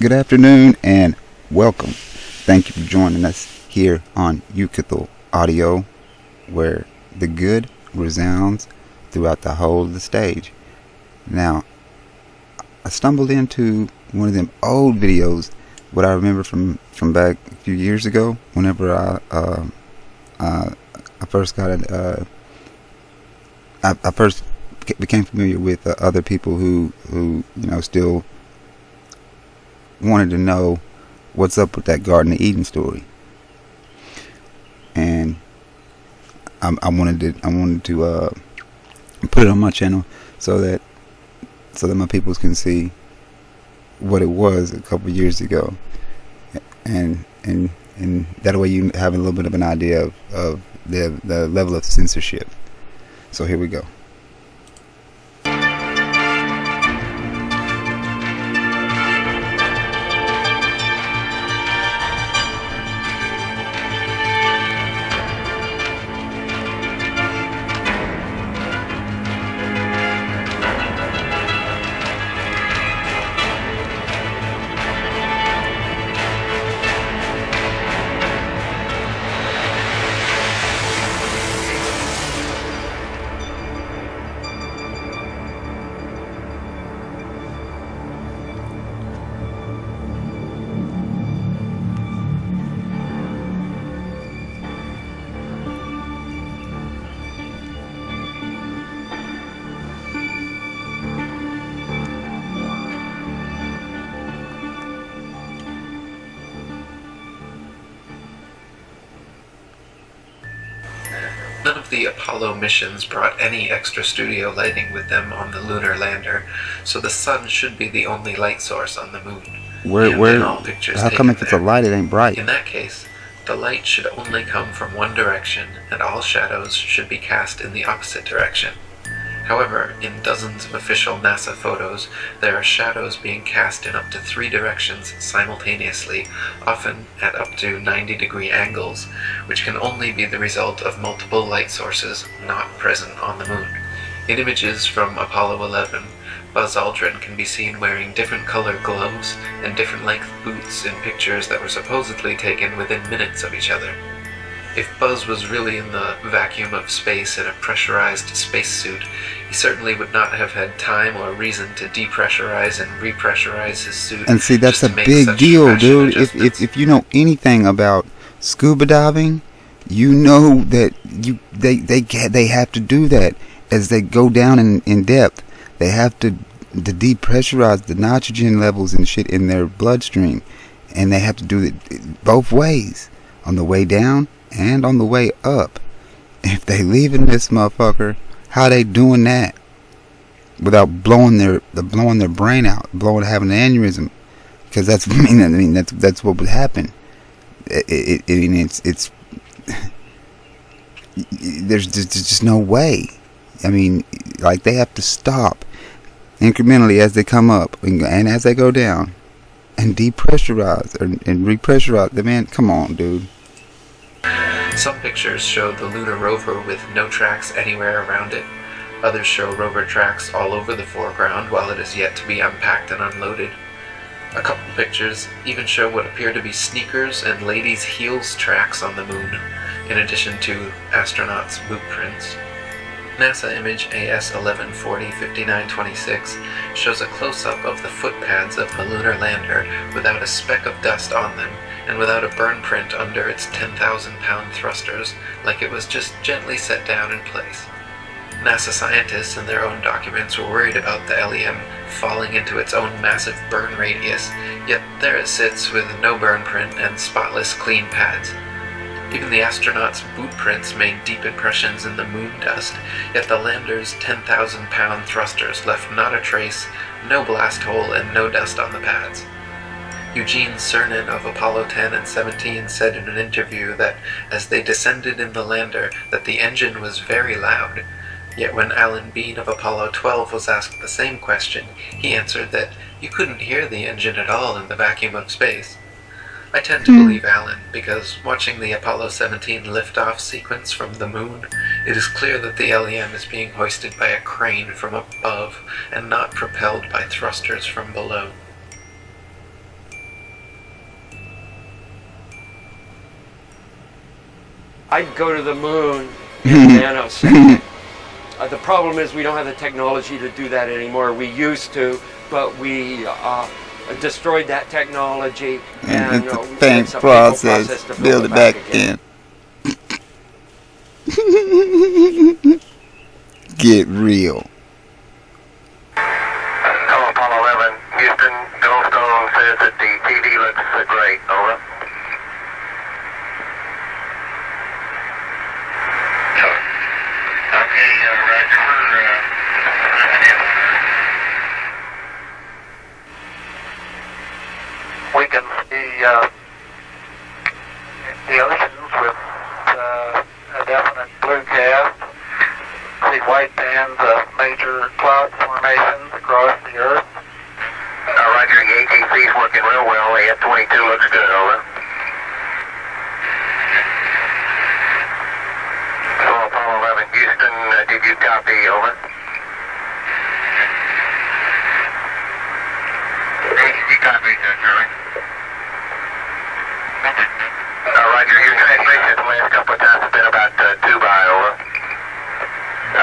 Good afternoon and welcome. Thank you for joining us here on Ukithal Audio, where the good resounds throughout the whole of the stage. Now, I stumbled into one of them old videos, what I remember from back a few years ago, whenever I first I first became familiar with other people who still wanted to know what's up with that Garden of Eden story, and I wanted to put it on my channel so that my peoples can see what it was a couple years ago, and that way you have a little bit of an idea of the level of censorship. So here we go. None of the Apollo missions brought any extra studio lighting with them on the lunar lander, so the sun should be the only light source on the moon. How come if it's a light it ain't bright? In that case, the light should only come from one direction, and all shadows should be cast in the opposite direction. However, in dozens of official NASA photos, there are shadows being cast in up to 3 directions simultaneously, often at up to 90-degree angles, which can only be the result of multiple light sources not present on the moon. In images from Apollo 11, Buzz Aldrin can be seen wearing different colored gloves and different length boots in pictures that were supposedly taken within minutes of each other. If Buzz was really in the vacuum of space in a pressurized spacesuit, he certainly would not have had time or reason to depressurize and repressurize his suit. And see, that's a big deal, dude. If you know anything about scuba diving, you know that they have to do that as they go down in depth. They have to depressurize the nitrogen levels and shit in their bloodstream, and they have to do it both ways, on the way down and on the way up. If they leaving this motherfucker, how they doing that without blowing their brain out, having an aneurysm? Because that's that's what would happen. It's there's just no way. I mean, like, they have to stop incrementally as they come up and as they go down, and depressurize and repressurize. The man, come on, dude. Some pictures show the lunar rover with no tracks anywhere around it. Others show rover tracks all over the foreground while it is yet to be unpacked and unloaded. A couple pictures even show what appear to be sneakers and ladies' heels tracks on the moon, in addition to astronauts' boot prints. NASA image AS 1140-5926 shows a close-up of the footpads of the lunar lander without a speck of dust on them, and without a burn print under its 10,000-pound thrusters, like it was just gently set down in place. NASA scientists in their own documents were worried about the LEM falling into its own massive burn radius, yet there it sits with no burn print and spotless clean pads. Even the astronauts' boot prints made deep impressions in the moon dust, yet the lander's 10,000-pound thrusters left not a trace, no blast hole, and no dust on the pads. Eugene Cernan of Apollo 10 and 17 said in an interview that as they descended in the lander that the engine was very loud, yet when Alan Bean of Apollo 12 was asked the same question, he answered that you couldn't hear the engine at all in the vacuum of space. I tend to believe Alan, because watching the Apollo 17 liftoff sequence from the moon, it is clear that the LEM is being hoisted by a crane from above and not propelled by thrusters from below. I'd go to the moon in a nanosecond. The problem is we don't have the technology to do that anymore. We used to, but we destroyed that technology. And it's a painful process to build it back again. Get real. Hello, Apollo 11. Houston, Goldstone says that the TD looks great. Over. Okay, Roger. We can see the oceans with a definite blue cast. See white bands of major cloud formations across the Earth. Roger, the ATC's working real well. The F-22 looks good, over. Hello, Apollo 11, Houston, did you copy, over? Did you copy, Charlie? Roger, your transmission the last couple of times has been about 2 by, over.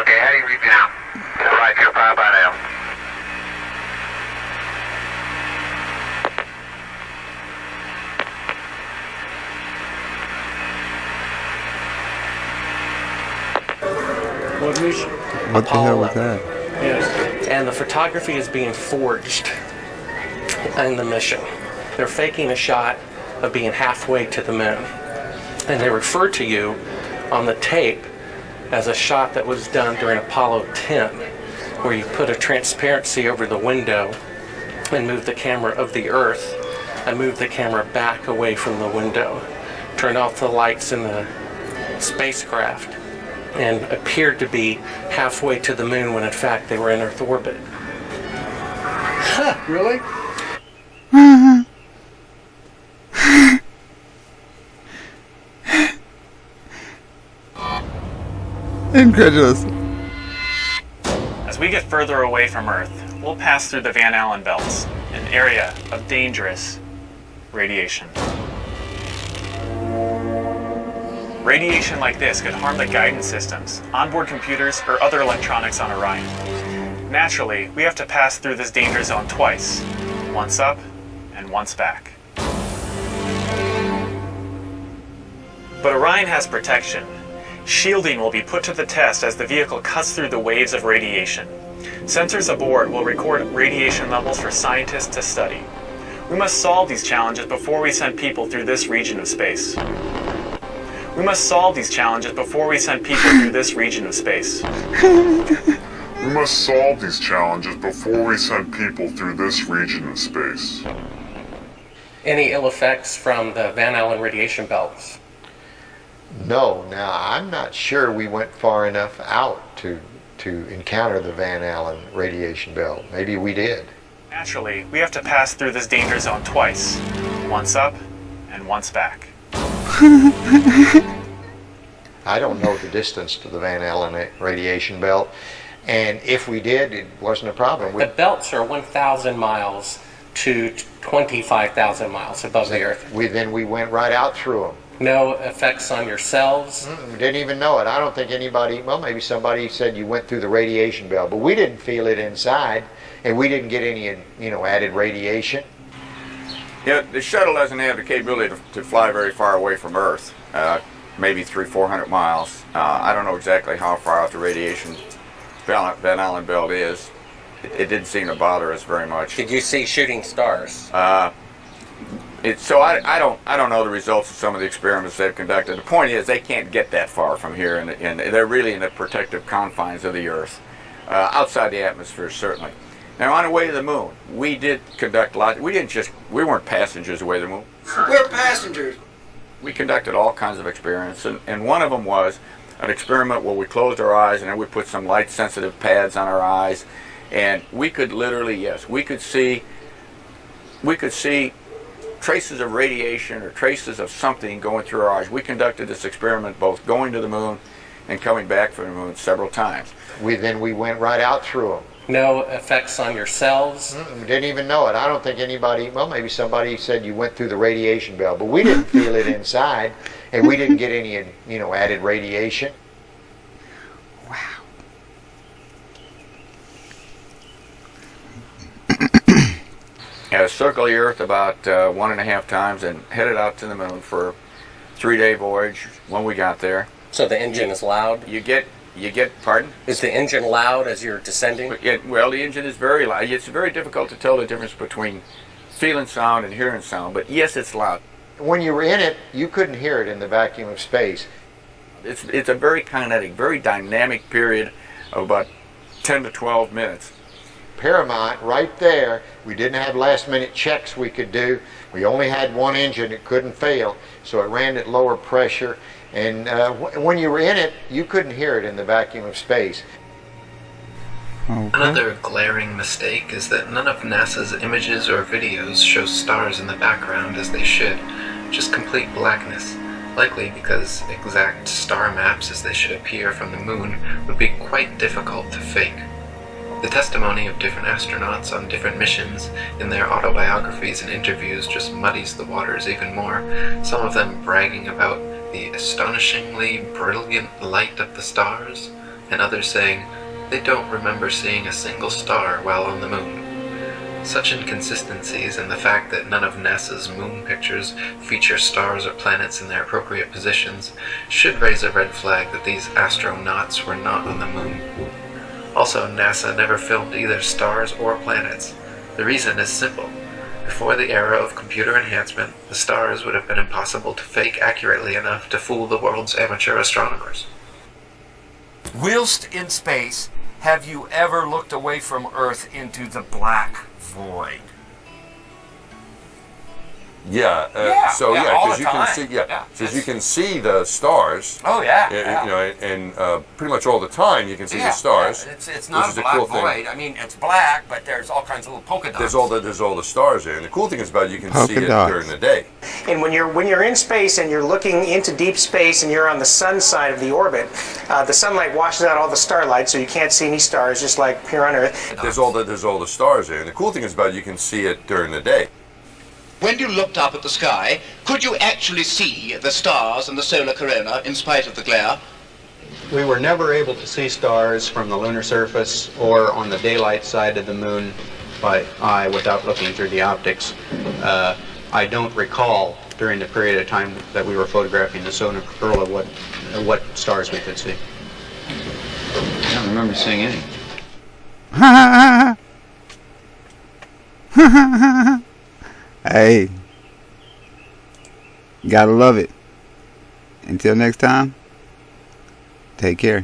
Okay, how do you read now? Right, you're 5 by now. What the hell was that? Yes. And the photography is being forged in the mission. They're faking a shot of being halfway to the moon. And they refer to you on the tape as a shot that was done during Apollo 10, where you put a transparency over the window and move the camera of the Earth and move the camera back away from the window, turn off the lights in the spacecraft, and appeared to be halfway to the moon when in fact they were in Earth orbit. Huh, really? Incredulous. As we get further away from Earth, we'll pass through the Van Allen belts, an area of dangerous radiation. Radiation like this could harm the guidance systems, onboard computers, or other electronics on Orion. Naturally, we have to pass through this danger zone twice, once up and once back. But Orion has protection. Shielding will be put to the test as the vehicle cuts through the waves of radiation. Sensors aboard will record radiation levels for scientists to study. We must solve these challenges before we send people through this region of space. We must solve these challenges before we send people through this region of space. We must solve these challenges before we send people through this region of space. Any ill effects from the Van Allen radiation belts? No, now I'm not sure we went far enough out to encounter the Van Allen radiation belt. Maybe we did. Naturally, we have to pass through this danger zone twice, once up and once back. I don't know the distance to the Van Allen radiation belt, and if we did, it wasn't a problem. The belts are 1,000 miles to 25,000 miles above the Earth. Then we went right out through them. No effects on your cells? We didn't even know it. I don't think anybody, well, maybe somebody said you went through the radiation belt, but we didn't feel it inside, and we didn't get any, added radiation. Yeah, the shuttle doesn't have the capability to fly very far away from Earth, maybe 300-400 miles. I don't know exactly how far out the radiation Van Allen belt is. It didn't seem to bother us very much. Did you see shooting stars? I don't know the results of some of the experiments they've conducted. The point is they can't get that far from here, and they're really in the protective confines of the Earth, outside the atmosphere certainly. Now on the way to the moon, we did conduct lots. We weren't passengers away to the moon. We're passengers. We conducted all kinds of experiments, and one of them was an experiment where we closed our eyes and then we put some light-sensitive pads on our eyes, and we could literally, we could see traces of radiation or traces of something going through our eyes. We conducted this experiment both going to the moon and coming back from the moon several times. Then we went right out through them. No effects on your cells? We didn't even know it. I don't think anybody, well, maybe somebody said you went through the radiation belt, but we didn't feel it inside, and we didn't get any, added radiation. Yeah, circle the Earth about 1.5 times and headed out to the moon for a 3-day voyage when we got there. So the engine is loud? You get, pardon? Is the engine loud as you're descending? Well, the engine is very loud. It's very difficult to tell the difference between feeling sound and hearing sound, but yes, it's loud. When you were in it, you couldn't hear it in the vacuum of space. It's a very kinetic, very dynamic period of about 10 to 12 minutes. Paramount, right there, we didn't have last-minute checks we could do. We only had one engine, it couldn't fail, so it ran at lower pressure. And when you were in it, you couldn't hear it in the vacuum of space. Okay. Another glaring mistake is that none of NASA's images or videos show stars in the background as they should, just complete blackness, likely because exact star maps as they should appear from the moon would be quite difficult to fake. The testimony of different astronauts on different missions in their autobiographies and interviews just muddies the waters even more, some of them bragging about the astonishingly brilliant light of the stars, and others saying they don't remember seeing a single star while on the moon. Such inconsistencies and the fact that none of NASA's moon pictures feature stars or planets in their appropriate positions should raise a red flag that these astronauts were not on the moon. Also, NASA never filmed either stars or planets. The reason is simple. Before the era of computer enhancement, the stars would have been impossible to fake accurately enough to fool the world's amateur astronomers. Whilst in space, have you ever looked away from Earth into the black void? Yeah. All because the you can time. see, because you can see the stars. Oh yeah. And pretty much all the time you can see the stars. It's which not is a a black cool thing. void. I mean, it's black, but there's all kinds of little polka dots. There's all the stars there, and the cool thing is about it, you can Polka see it dots. during the day. And when you're in space and you're looking into deep space and you're on the sun side of the orbit, the sunlight washes out all the starlight, so you can't see any stars, just like here on Earth. There's all the stars there, and the cool thing is about it, you can see it during the day. When you looked up at the sky, could you actually see the stars and the solar corona in spite of the glare? We were never able to see stars from the lunar surface or on the daylight side of the moon by eye without looking through the optics. I don't recall during the period of time that we were photographing the solar corona what stars we could see. I don't remember seeing any. Hey, gotta love it. Until next time, take care.